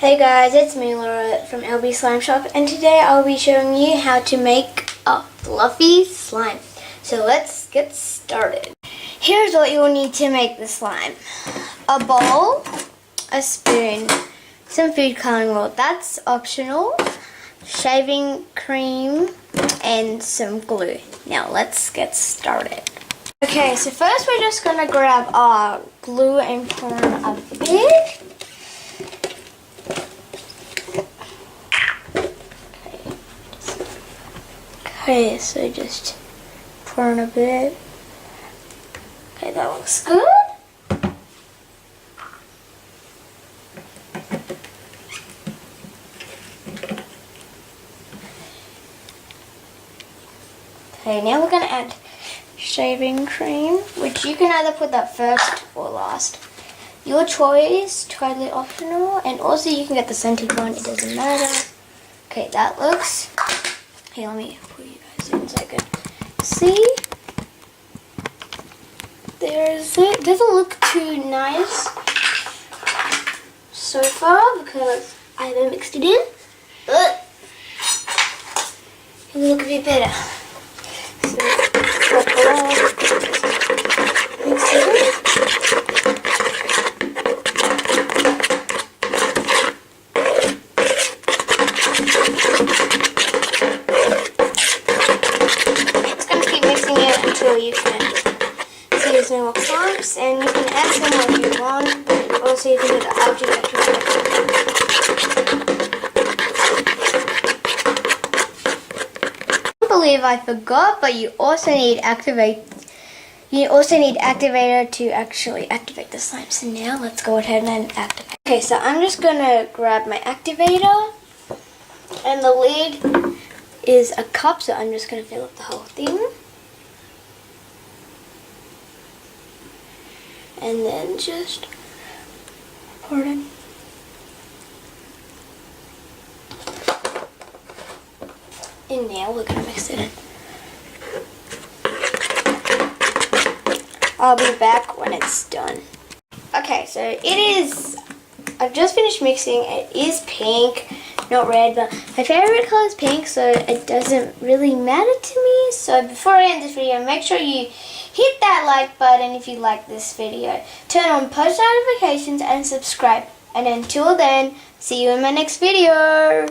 Hey guys, it's me Laura from LB Slime Shop, and today I'll be showing you how to make a fluffy slime. So let's get started. Here's what you'll need to make the slime. A bowl, a spoon, some food coloring oil, that's optional, shaving cream, and some glue. Now let's get started. Okay, so first we're just going to grab our glue and pour in a bit. Okay, so just pour in a bit. Okay, that looks good. Okay, now we're going to add shaving cream, which you can either put that first or last. Your choice, totally optional, and also you can get the scented one, it doesn't matter. Okay, that looks... Okay, let me put you guys in so I can see. There's it. Doesn't look too nice so far because I haven't mixed it in, but it will look a bit better. So, mix it in. Until you can see there's no more clumps, and you can add some what you want, but also you can do the object I can't believe I forgot, but you also need activator to actually activate the slime. So now let's go ahead and activate. Okay, so I'm just gonna grab my activator, and the lid is a cup, so I'm just gonna fill up the whole thing. And then just pour it in. And now we're gonna mix it in. I'll be back when it's done. Okay, so it is, I've just finished mixing. It is pink, not red, but my favorite color is pink, so it doesn't really matter to me. So before I end this video, make sure you hit that like button if you like this video. Turn on post notifications and subscribe. And until then, see you in my next video.